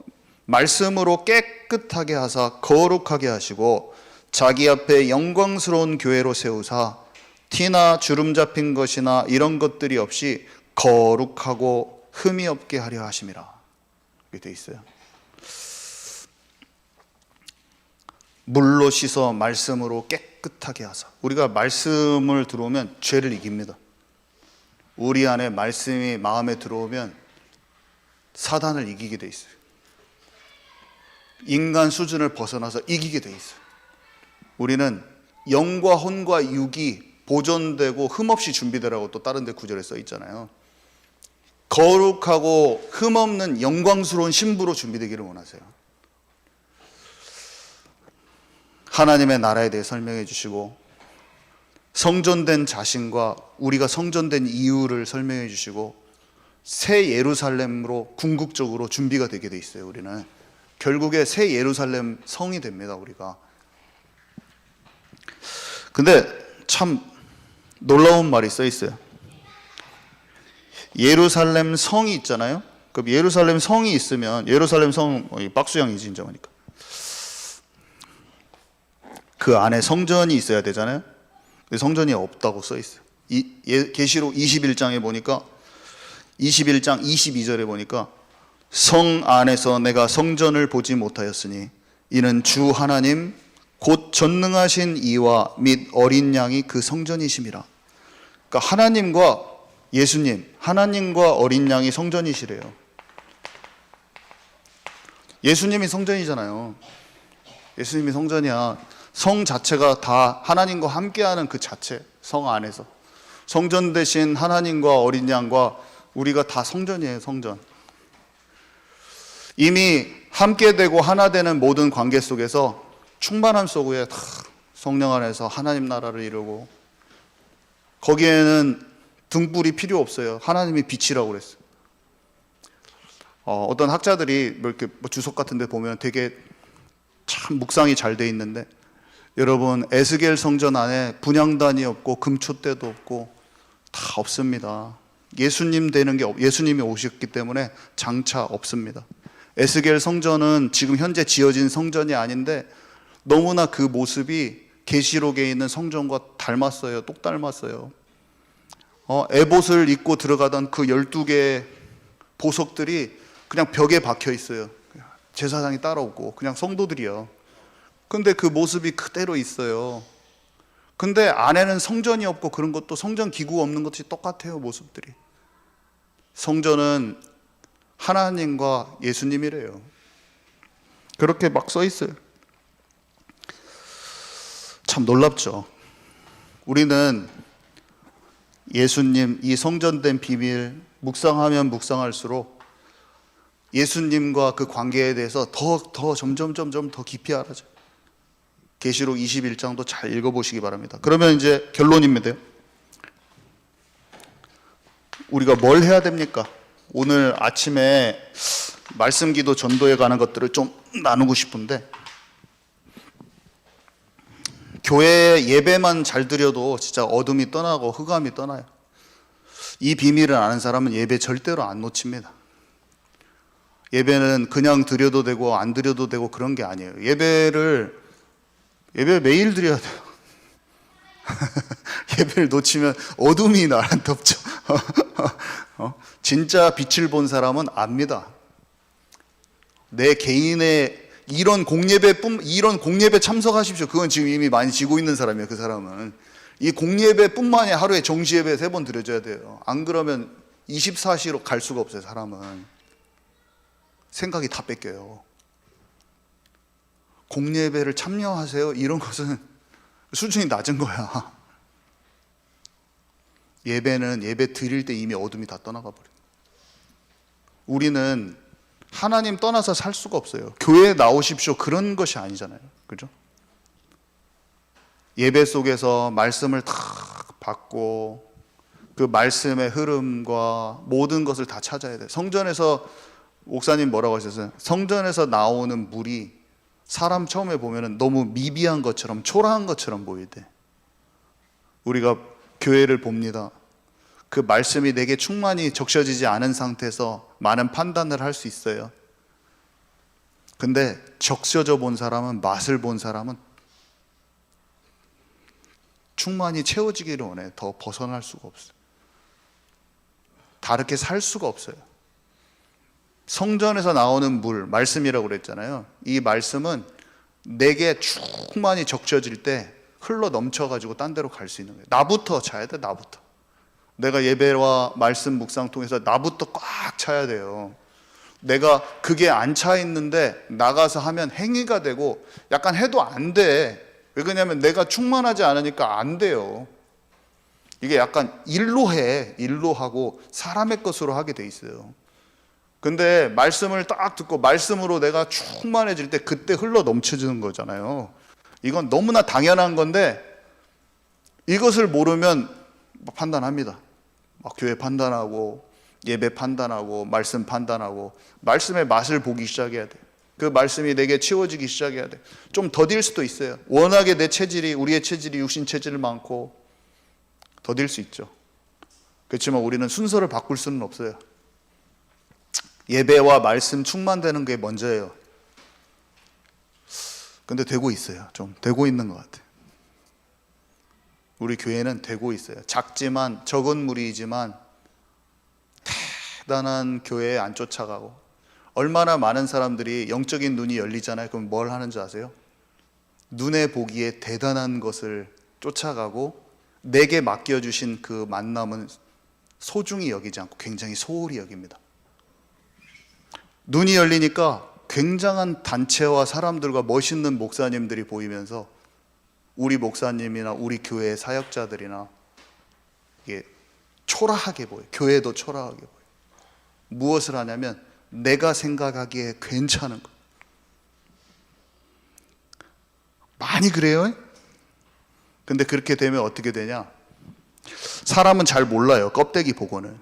말씀으로 깨끗하게 하사 거룩하게 하시고 자기 앞에 영광스러운 교회로 세우사 티나 주름 잡힌 것이나 이런 것들이 없이 거룩하고 흠이 없게 하려 하심이라. 이렇게 돼 있어요. 물로 씻어 말씀으로 깨끗하게 하사. 우리가 말씀을 들어오면 죄를 이깁니다. 우리 안에 말씀이 마음에 들어오면 사단을 이기게 돼 있어요. 인간 수준을 벗어나서 이기게 돼 있어요. 우리는 영과 혼과 육이 보존되고 흠없이 준비되라고 또 다른 데 구절에 써 있잖아요. 거룩하고 흠없는 영광스러운 신부로 준비되기를 원하세요. 하나님의 나라에 대해 설명해 주시고 성전된 자신과 우리가 성전된 이유를 설명해 주시고 새 예루살렘으로 궁극적으로 준비가 되게 돼 있어요. 우리는 결국에 새 예루살렘 성이 됩니다. 우리가. 근데 참 놀라운 말이 써 있어요. 예루살렘 성이 있잖아요. 그럼 예루살렘 성이 있으면 예루살렘 성 박수양이지 진짜 보니까 그 안에 성전이 있어야 되잖아요. 성전이 없다고 써 있어요. 계시록 21장에 보니까 21장 22절에 보니까 성 안에서 내가 성전을 보지 못하였으니 이는 주 하나님 곧 전능하신 이와 및 어린 양이 그 성전이심이라. 그러니까 하나님과 예수님, 하나님과 어린 양이 성전이시래요. 예수님이 성전이잖아요. 예수님이 성전이야. 성 자체가 다 하나님과 함께하는 그 자체, 성 안에서. 성전 대신 하나님과 어린 양과 우리가 다 성전이에요. 성전. 이미 함께 되고 하나 되는 모든 관계 속에서 충만함 속에 다 성령 안에서 하나님 나라를 이루고, 거기에는 등불이 필요 없어요. 하나님이 빛이라고 그랬어요. 어떤 학자들이 이렇게 주석 같은 데 보면 되게 참 묵상이 잘 돼 있는데, 여러분 에스겔 성전 안에 분향단이 없고 금초대도 없고 다 없습니다. 예수님 되는 게 예수님이 오셨기 때문에 장차 없습니다. 에스겔 성전은 지금 현재 지어진 성전이 아닌데 너무나 그 모습이 계시록에 있는 성전과 닮았어요. 똑 닮았어요. 에봇을 입고 들어가던 그 12개의 보석들이 그냥 벽에 박혀 있어요. 제사장이 따로 없고 그냥 성도들이요. 근데 그 모습이 그대로 있어요. 근데 안에는 성전이 없고 그런 것도, 성전 기구가 없는 것이 똑같아요. 모습들이. 성전은 하나님과 예수님이래요. 그렇게 막 써 있어요. 참 놀랍죠. 우리는 예수님, 이 성전된 비밀 묵상하면 묵상할수록 예수님과 그 관계에 대해서 더 점점 더 깊이 알아져요. 계시록 21장도 잘 읽어보시기 바랍니다. 그러면 이제 결론입니다. 우리가 뭘 해야 됩니까? 오늘 아침에 말씀 기도 전도에 관한 것들을 좀 나누고 싶은데, 교회 예배만 잘 드려도 진짜 어둠이 떠나고 흑암이 떠나요. 이 비밀을 아는 사람은 예배 절대로 안 놓칩니다. 예배는 그냥 드려도 되고 안 드려도 되고 그런 게 아니에요. 예배 매일 드려야 돼요. 예배를 놓치면 어둠이 나란 덮죠. 진짜 빛을 본 사람은 압니다. 내 개인의 이런 공예배 참석하십시오. 그건 지금 이미 많이 지고 있는 사람이에요. 그 사람은 이 공예배뿐만이 하루에 정시예배 3번 드려줘야 돼요. 안 그러면 24시로 갈 수가 없어요. 사람은 생각이 다 뺏겨요. 공예배를 참여하세요. 이런 것은 수준이 낮은 거야. 예배는 예배 드릴 때 이미 어둠이 다 떠나가 버려요. 우리는 하나님 떠나서 살 수가 없어요. 교회에 나오십시오. 그런 것이 아니잖아요. 그죠? 예배 속에서 말씀을 다 받고 그 말씀의 흐름과 모든 것을 다 찾아야 돼요. 성전에서 목사님 뭐라고 하셨어요? 성전에서 나오는 물이 사람 처음에 보면 너무 미비한 것처럼 초라한 것처럼 보이대. 우리가 교회를 봅니다. 그 말씀이 내게 충만히 적셔지지 않은 상태에서 많은 판단을 할 수 있어요. 근데 적셔져 본 사람은, 맛을 본 사람은 충만히 채워지기를 원해요. 더 벗어날 수가 없어요. 다르게 살 수가 없어요. 성전에서 나오는 물, 말씀이라고 그랬잖아요. 이 말씀은 내게 충만히 적셔질 때 흘러 넘쳐가지고 딴 데로 갈 수 있는 거예요. 나부터 차야 돼. 나부터. 내가 예배와 말씀 묵상 통해서 나부터 꽉 차야 돼요. 내가 그게 안 차 있는데 나가서 하면 행위가 되고 약간 해도 안 돼. 왜 그러냐면 내가 충만하지 않으니까 안 돼요. 이게 약간 일로 하고 사람의 것으로 하게 돼 있어요. 근데 말씀을 딱 듣고 말씀으로 내가 충만해질 때 그때 흘러 넘쳐지는 거잖아요. 이건 너무나 당연한 건데 이것을 모르면 판단합니다. 막 교회 판단하고 예배 판단하고 말씀 판단하고 말씀의 맛을 보기 시작해야 돼. 그 말씀이 내게 채워지기 시작해야 돼. 좀 더딜 수도 있어요. 워낙에 우리의 체질이 육신 체질 많고 더딜 수 있죠. 그렇지만 우리는 순서를 바꿀 수는 없어요. 예배와 말씀 충만되는 게 먼저예요. 근데 되고 있어요. 좀 되고 있는 것 같아요. 우리 교회는 되고 있어요. 작지만 적은 무리이지만 대단한 교회에 안 쫓아가고, 얼마나 많은 사람들이 영적인 눈이 열리잖아요. 그럼 뭘 하는 줄 아세요? 눈에 보기에 대단한 것을 쫓아가고 내게 맡겨주신 그 만남은 소중히 여기지 않고 굉장히 소홀히 여깁니다. 눈이 열리니까 굉장한 단체와 사람들과 멋있는 목사님들이 보이면서 우리 목사님이나 우리 교회의 사역자들이나 이게 초라하게 보여요. 교회도 초라하게 보여요. 무엇을 하냐면 내가 생각하기에 괜찮은 거. 많이 그래요. 근데 그렇게 되면 어떻게 되냐? 사람은 잘 몰라요. 껍데기 보고는.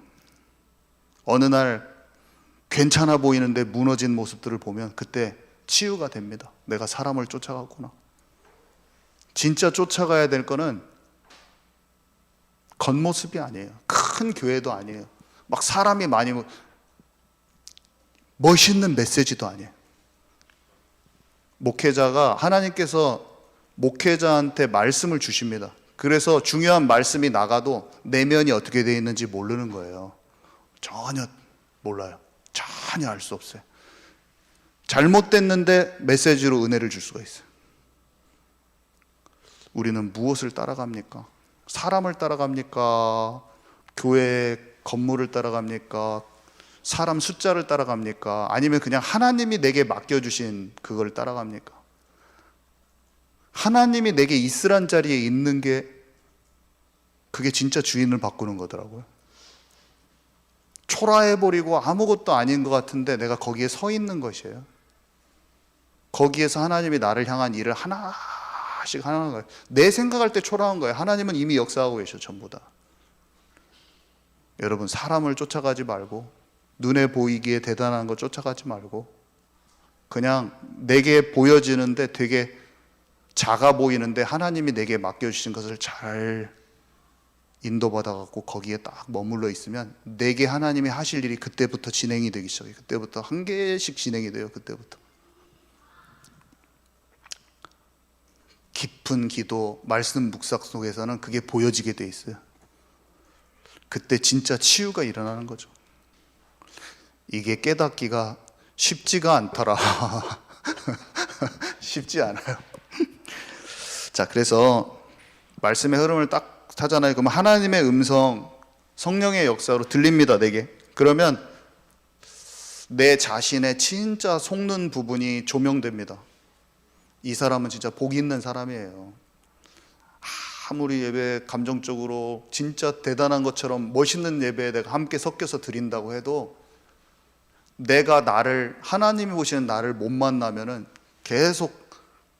어느 날 괜찮아 보이는데 무너진 모습들을 보면 그때 치유가 됩니다. 내가 사람을 쫓아갔구나. 진짜 쫓아가야 될 거는 겉모습이 아니에요. 큰 교회도 아니에요. 막 사람이 많이 멋있는 메시지도 아니에요. 목회자가 하나님께서 목회자한테 말씀을 주십니다. 그래서 중요한 말씀이 나가도 내면이 어떻게 되어 있는지 모르는 거예요. 전혀 몰라요. 전혀 알 수 없어요. 잘못됐는데 메시지로 은혜를 줄 수가 있어요. 우리는 무엇을 따라갑니까? 사람을 따라갑니까? 교회 건물을 따라갑니까? 사람 숫자를 따라갑니까? 아니면 그냥 하나님이 내게 맡겨주신 그걸 따라갑니까? 하나님이 내게 있으란 자리에 있는 게 그게 진짜 주인을 바꾸는 거더라고요. 초라해버리고 아무것도 아닌 것 같은데 내가 거기에 서 있는 것이에요. 거기에서 하나님이 나를 향한 일을 하나씩 하는 거예요. 내 생각할 때 초라한 거예요. 하나님은 이미 역사하고 계셔, 전부 다. 여러분, 사람을 쫓아가지 말고 눈에 보이기에 대단한 거 쫓아가지 말고 그냥 내게 보여지는데 되게 작아 보이는데 하나님이 내게 맡겨주신 것을 잘 인도받아갖고 거기에 딱 머물러 있으면 내게 하나님이 하실 일이 그때부터 진행이 되기 시작해요. 그때부터 한 개씩 진행이 돼요. 그때부터 깊은 기도, 말씀 묵상 속에서는 그게 보여지게 돼 있어요. 그때 진짜 치유가 일어나는 거죠. 이게 깨닫기가 쉽지가 않더라. 쉽지 않아요. 자, 그래서 말씀의 흐름을 딱 타잖아요. 그럼 하나님의 음성, 성령의 역사로 들립니다, 내게. 그러면 내 자신의 진짜 속는 부분이 조명됩니다. 이 사람은 진짜 복 있는 사람이에요. 아무리 예배 감정적으로 진짜 대단한 것처럼 멋있는 예배에 내가 함께 섞여서 드린다고 해도 내가 나를, 하나님이 보시는 나를 못 만나면은 계속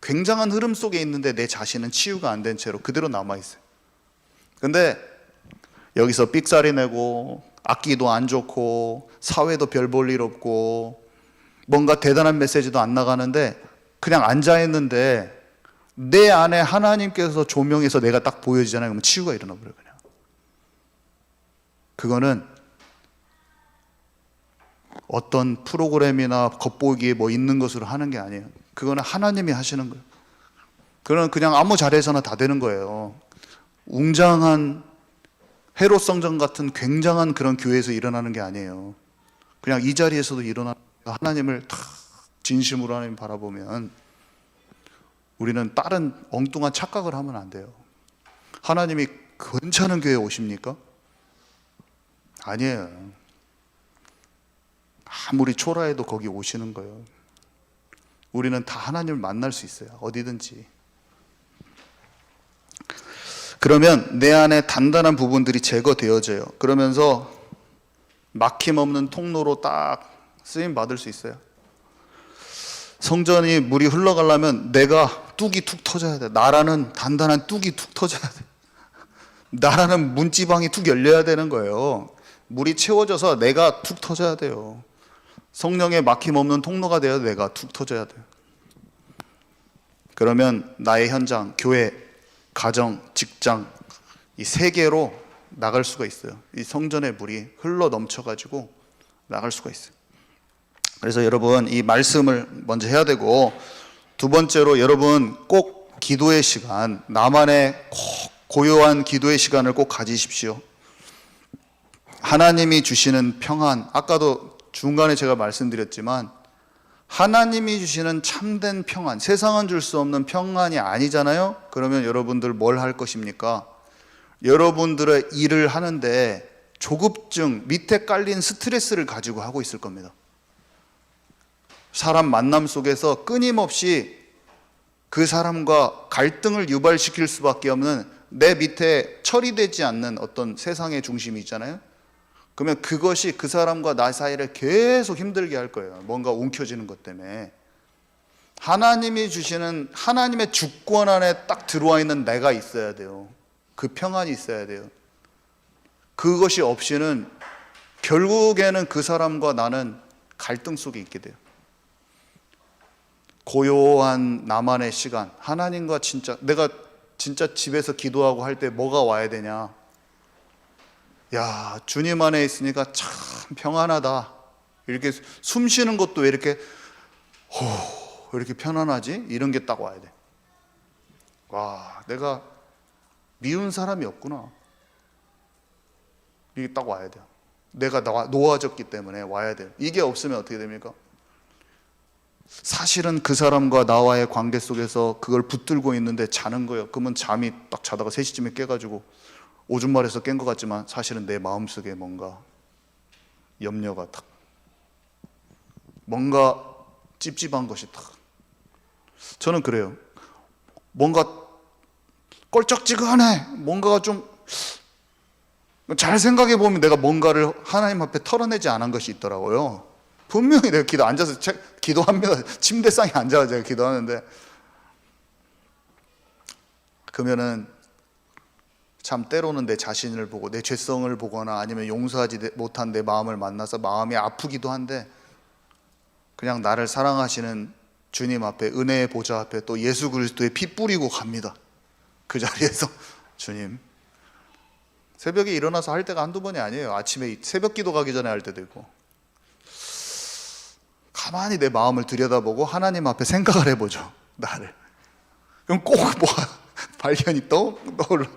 굉장한 흐름 속에 있는데 내 자신은 치유가 안 된 채로 그대로 남아있어요. 근데 여기서 삑사리 내고 악기도 안 좋고 사회도 별 볼 일 없고 뭔가 대단한 메시지도 안 나가는데 그냥 앉아있는데 내 안에 하나님께서 조명해서 내가 딱 보여지잖아요. 그러면 치유가 일어나 버려요. 그냥 그거는 어떤 프로그램이나 겉보기에 뭐 있는 것으로 하는 게 아니에요. 그거는 하나님이 하시는 거예요. 그건 그냥 아무 자리에서나 다 되는 거예요. 웅장한 헤롯 성전 같은 굉장한 그런 교회에서 일어나는 게 아니에요. 그냥 이 자리에서도 일어나는, 하나님을 다 진심으로 하나님 바라보면 우리는 다른 엉뚱한 착각을 하면 안 돼요. 하나님이 괜찮은 교회에 오십니까? 아니에요. 아무리 초라해도 거기 오시는 거예요. 우리는 다 하나님을 만날 수 있어요. 어디든지. 그러면 내 안에 단단한 부분들이 제거되어져요. 그러면서 막힘없는 통로로 딱 쓰임 받을 수 있어요. 성전이 물이 흘러가려면 내가 뚝이 툭 터져야 돼. 나라는 단단한 뚝이 툭 터져야 돼. 나라는 문지방이 툭 열려야 되는 거예요. 물이 채워져서 내가 툭 터져야 돼요. 성령의 막힘없는 통로가 되어 내가 툭 터져야 돼요. 그러면 나의 현장, 교회, 가정, 직장 이 세계로 나갈 수가 있어요. 이 성전의 물이 흘러 넘쳐가지고 나갈 수가 있어요. 그래서 여러분 이 말씀을 먼저 해야 되고 두 번째로 여러분 꼭 기도의 시간, 나만의 꼭 고요한 기도의 시간을 꼭 가지십시오. 하나님이 주시는 평안, 아까도 중간에 제가 말씀드렸지만 하나님이 주시는 참된 평안, 세상은 줄 수 없는 평안이 아니잖아요. 그러면 여러분들 뭘 할 것입니까? 여러분들의 일을 하는데 조급증, 밑에 깔린 스트레스를 가지고 하고 있을 겁니다. 사람 만남 속에서 끊임없이 그 사람과 갈등을 유발시킬 수밖에 없는 내 밑에 처리되지 않는 어떤 세상의 중심이 있잖아요. 그러면 그것이 그 사람과 나 사이를 계속 힘들게 할 거예요. 뭔가 움켜쥐는 것 때문에. 하나님이 주시는 하나님의 주권 안에 딱 들어와 있는 내가 있어야 돼요. 그 평안이 있어야 돼요. 그것이 없이는 결국에는 그 사람과 나는 갈등 속에 있게 돼요. 고요한 나만의 시간, 하나님과 내가 진짜 집에서 기도하고 할 때 뭐가 와야 되냐? 야, 주님 안에 있으니까 참 평안하다. 이렇게 숨 쉬는 것도 왜 이렇게 왜 이렇게 편안하지? 이런 게 딱 와야 돼. 와, 내가 미운 사람이 없구나. 이게 딱 와야 돼요. 내가 놓아졌기 때문에 와야 돼요. 이게 없으면 어떻게 됩니까? 사실은 그 사람과 나와의 관계 속에서 그걸 붙들고 있는데 자는 거예요. 그러면 잠이 딱 자다가 3시쯤에 깨가지고 오줌 마려서 깬 것 같지만 사실은 내 마음속에 뭔가 염려가 탁, 뭔가 찝찝한 것이 탁. 저는 그래요. 뭔가 껄쩍지근해. 뭔가가 좀 잘 생각해 보면 내가 뭔가를 하나님 앞에 털어내지 않은 것이 있더라고요. 분명히 내가 앉아서 기도합니다. 침대상에 앉아서 제가 기도하는데, 그러면은 참 때로는 내 자신을 보고 내 죄성을 보거나 아니면 용서하지 못한 내 마음을 만나서 마음이 아프기도 한데, 그냥 나를 사랑하시는 주님 앞에, 은혜의 보좌 앞에 또 예수 그리스도의 피 뿌리고 갑니다. 그 자리에서 주님, 새벽에 일어나서 할 때가 한두 번이 아니에요. 아침에 새벽 기도 가기 전에 할 때도 있고. 가만히 내 마음을 들여다보고 하나님 앞에 생각을 해보죠. 나를. 그럼 꼭 뭐 발견이 떠올라.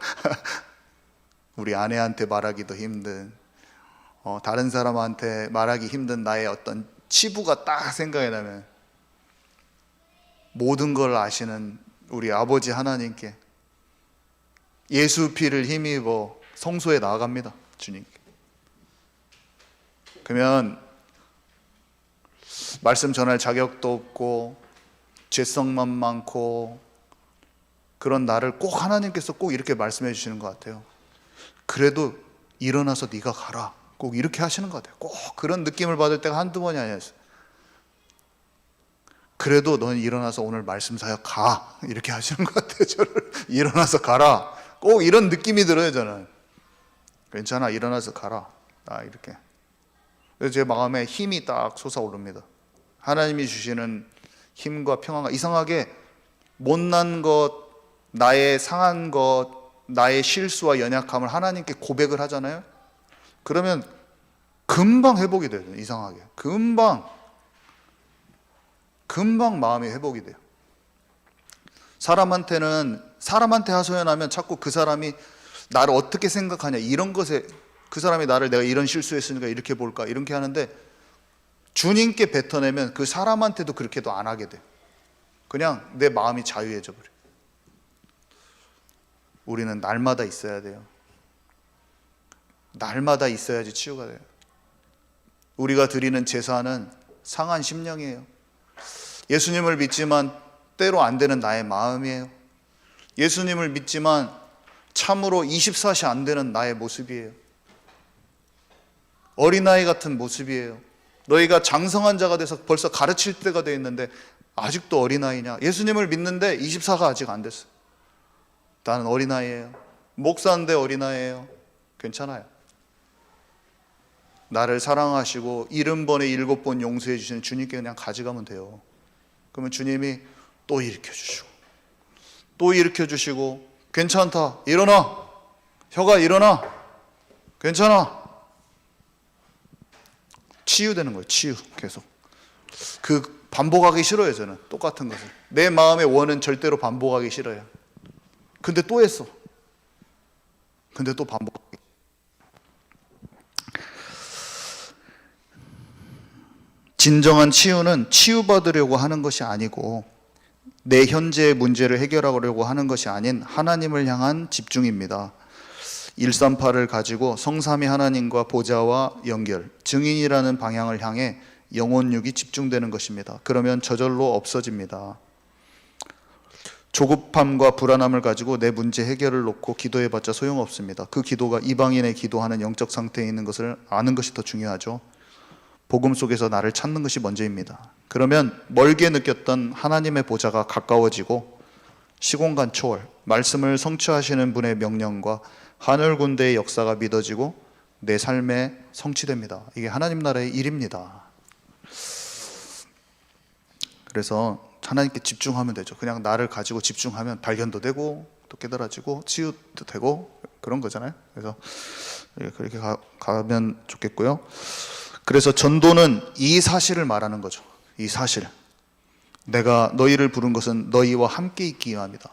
우리 아내한테 말하기도 힘든, 다른 사람한테 말하기 힘든 나의 어떤 치부가 딱 생각이 나면 모든 걸 아시는 우리 아버지 하나님께 예수 피를 힘입어 성소에 나아갑니다. 주님께. 그러면 말씀 전할 자격도 없고 죄성만 많고 그런 나를 꼭 하나님께서 꼭 이렇게 말씀해 주시는 것 같아요. 그래도 일어나서 네가 가라. 꼭 이렇게 하시는 것 같아요. 꼭 그런 느낌을 받을 때가 한두 번이 아니었어요. 그래도 넌 일어나서 오늘 말씀 사역 가. 이렇게 하시는 것 같아요. 저를 일어나서 가라. 꼭 이런 느낌이 들어요. 저는. 괜찮아, 일어나서 가라. 이렇게. 그래서 제 마음에 힘이 딱 솟아오릅니다. 하나님이 주시는 힘과 평안과, 이상하게 못난 것, 나의 상한 것, 나의 실수와 연약함을 하나님께 고백을 하잖아요. 그러면 금방 회복이 돼요. 이상하게 금방 마음이 회복이 돼요. 사람한테 하소연하면 자꾸 그 사람이 나를 어떻게 생각하냐, 이런 것에, 그 사람이 나를 내가 이런 실수했으니까 이렇게 볼까, 이렇게 하는데, 주님께 뱉어내면 그 사람한테도 그렇게도 안 하게 돼. 그냥 내 마음이 자유해져 버려. 우리는 날마다 있어야 돼요. 날마다 있어야지 치유가 돼요. 우리가 드리는 제사는 상한 심령이에요. 예수님을 믿지만 때로 안 되는 나의 마음이에요. 예수님을 믿지만 참으로 24시 안 되는 나의 모습이에요. 어린아이 같은 모습이에요. 너희가 장성한 자가 돼서 벌써 가르칠 때가 돼 있는데 아직도 어린아이냐? 예수님을 믿는데 24가 아직 안 됐어. 나는 어린아이예요. 목사인데 어린아이예요. 괜찮아요. 나를 사랑하시고 70번에 7번 용서해 주시는 주님께 그냥 가져가면 돼요. 그러면 주님이 또 일으켜 주시고 또 일으켜 주시고, 괜찮다, 일어나, 혀가 일어나, 괜찮아, 치유되는 거예요. 치유. 계속 그 반복하기 싫어요. 저는 똑같은 것을, 내 마음의 원은 절대로 반복하기 싫어요. 근데 또 했어. 근데 또 반복하기. 진정한 치유는 치유받으려고 하는 것이 아니고 내 현재의 문제를 해결하려고 하는 것이 아닌 하나님을 향한 집중입니다. 138을 가지고 성삼위 하나님과 보좌와 연결, 증인이라는 방향을 향해 영혼육이 집중되는 것입니다. 그러면 저절로 없어집니다. 조급함과 불안함을 가지고 내 문제 해결을 놓고 기도해봤자 소용없습니다. 그 기도가 이방인의 기도하는 영적 상태에 있는 것을 아는 것이 더 중요하죠. 복음 속에서 나를 찾는 것이 먼저입니다. 그러면 멀게 느꼈던 하나님의 보좌가 가까워지고 시공간 초월, 말씀을 성취하시는 분의 명령과 하늘 군대의 역사가 믿어지고 내 삶에 성취됩니다. 이게 하나님 나라의 일입니다. 그래서 하나님께 집중하면 되죠. 그냥 나를 가지고 집중하면 발견도 되고 또 깨달아지고 치유도 되고 그런 거잖아요. 그래서 그렇게 가면 좋겠고요. 그래서 전도는 이 사실을 말하는 거죠. 이 사실. 내가 너희를 부른 것은 너희와 함께 있기 위함이다.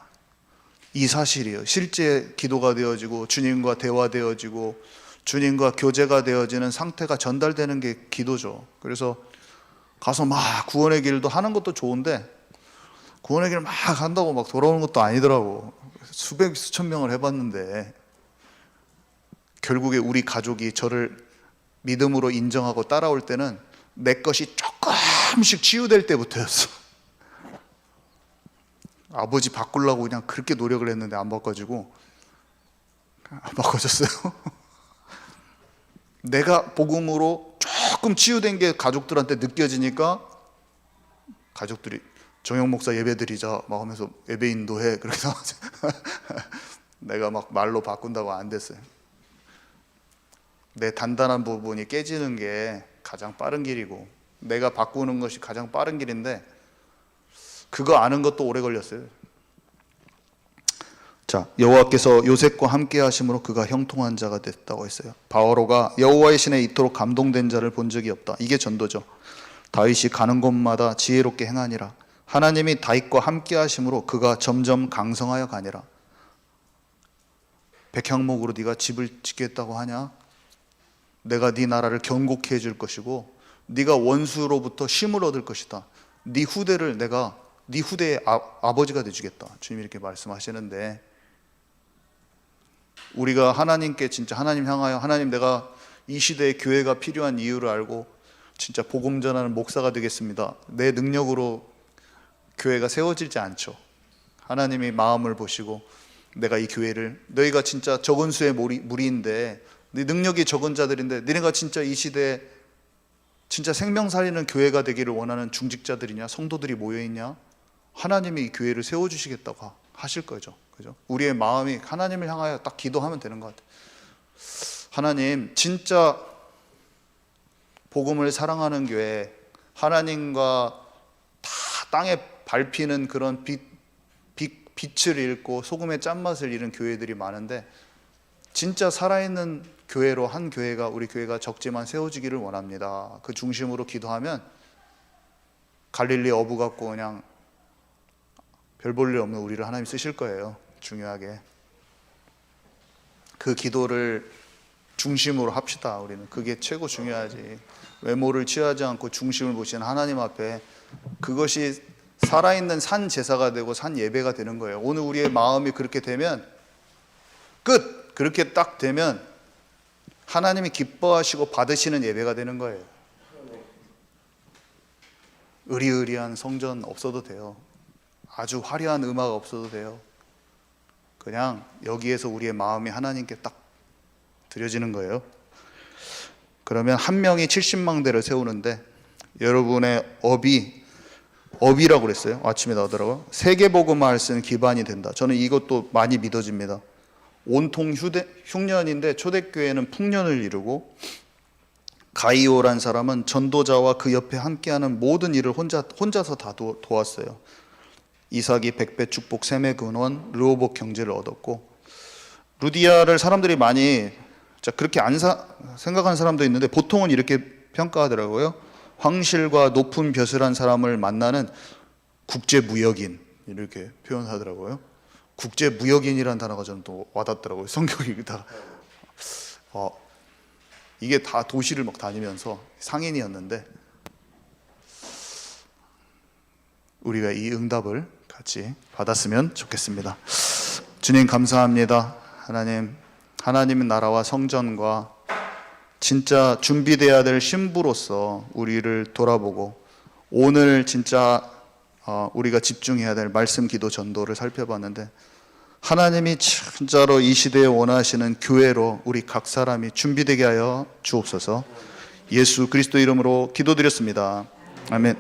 이 사실이에요. 실제 기도가 되어지고 주님과 대화되어지고 주님과 교제가 되어지는 상태가 전달되는 게 기도죠. 그래서 가서 막 구원의 길도 하는 것도 좋은데 구원의 길 막 한다고 막 돌아오는 것도 아니더라고. 수백 수천 명을 해봤는데 결국에 우리 가족이 저를 믿음으로 인정하고 따라올 때는 내 것이 조금씩 치유될 때부터였어. 아버지 바꾸려고 그냥 그렇게 노력을 했는데 안 바꿔지고 안 바꿔졌어요. 내가 복음으로 조금 치유된 게 가족들한테 느껴지니까 가족들이 정영 목사 예배 드리자 막 하면서 예배 인도해. 그래서 내가 막 말로 바꾼다고 안 됐어요. 내 단단한 부분이 깨지는 게 가장 빠른 길이고 내가 바꾸는 것이 가장 빠른 길인데 그거 아는 것도 오래 걸렸어요. 자, 여호와께서 요셉과 함께 하심으로 그가 형통한 자가 됐다고 했어요. 바오로가 여호와의 신에 이토록 감동된 자를 본 적이 없다. 이게 전도죠. 다윗이 가는 곳마다 지혜롭게 행하니라. 하나님이 다윗과 함께 하심으로 그가 점점 강성하여 가니라. 백향목으로 네가 집을 짓겠다고 하냐? 내가 네 나라를 견고케 해줄 것이고 네가 원수로부터 힘을 얻을 것이다. 네 후대를 내가 네 후대의 아버지가 되주겠다. 주님이 이렇게 말씀하시는데 우리가 하나님께 진짜 하나님 향하여 하나님 내가 이 시대에 교회가 필요한 이유를 알고 진짜 복음 전하는 목사가 되겠습니다. 내 능력으로 교회가 세워지지 않죠. 하나님이 마음을 보시고 내가 이 교회를 너희가 진짜 적은 수의 무리인데 네 능력이 적은 자들인데 너네가 진짜 이 시대에 진짜 생명 살리는 교회가 되기를 원하는 중직자들이냐 성도들이 모여있냐 하나님이 이 교회를 세워주시겠다고 하실 거죠. 그죠? 우리의 마음이 하나님을 향하여 딱 기도하면 되는 것 같아요. 하나님 진짜 복음을 사랑하는 교회 하나님과 다 땅에 밟히는 그런 빛을 잃고 소금의 짠맛을 잃은 교회들이 많은데 진짜 살아있는 교회로 한 교회가 우리 교회가 적지만 세워지기를 원합니다. 그 중심으로 기도하면 갈릴리 어부 같고 그냥 별 볼 일 없는 우리를 하나님 쓰실 거예요. 중요하게 그 기도를 중심으로 합시다. 우리는 그게 최고 중요하지. 외모를 취하지 않고 중심을 보시는 하나님 앞에 그것이 살아있는 산 제사가 되고 산 예배가 되는 거예요. 오늘 우리의 마음이 그렇게 되면 끝! 그렇게 딱 되면 하나님이 기뻐하시고 받으시는 예배가 되는 거예요. 의리의리한 성전 없어도 돼요. 아주 화려한 음악 없어도 돼요. 그냥 여기에서 우리의 마음이 하나님께 딱 드려지는 거예요. 그러면 한 명이 70망대를 세우는데 여러분의 업이라고 그랬어요. 아침에 나오더라고요. 세계복음화를 쓰는 기반이 된다. 저는 이것도 많이 믿어집니다. 온통 흉년인데 초대교회는 풍년을 이루고 가이오란 사람은 전도자와 그 옆에 함께하는 모든 일을 혼자서 다 도왔어요. 이삭이 100배 축복 셈의 근원 르호복 경제를 얻었고 루디아를 사람들이 많이 그렇게 생각하는 사람도 있는데 보통은 이렇게 평가하더라고요. 황실과 높은 벼슬한 사람을 만나는 국제무역인 이렇게 표현하더라고요. 국제무역인이라는 단어가 저는 또 와닿더라고요. 성경이 다 이게 다 도시를 막 다니면서 상인이었는데 우리가 이 응답을 같이 받았으면 좋겠습니다. 주님 감사합니다. 하나님의 나라와 성전과 진짜 준비되어야 될 신부로서 우리를 돌아보고 오늘 진짜 우리가 집중해야 될 말씀 기도 전도를 살펴봤는데, 하나님이 진짜로 이 시대에 원하시는 교회로 우리 각 사람이 준비되게 하여 주옵소서. 예수 그리스도 이름으로 기도드렸습니다. 아멘.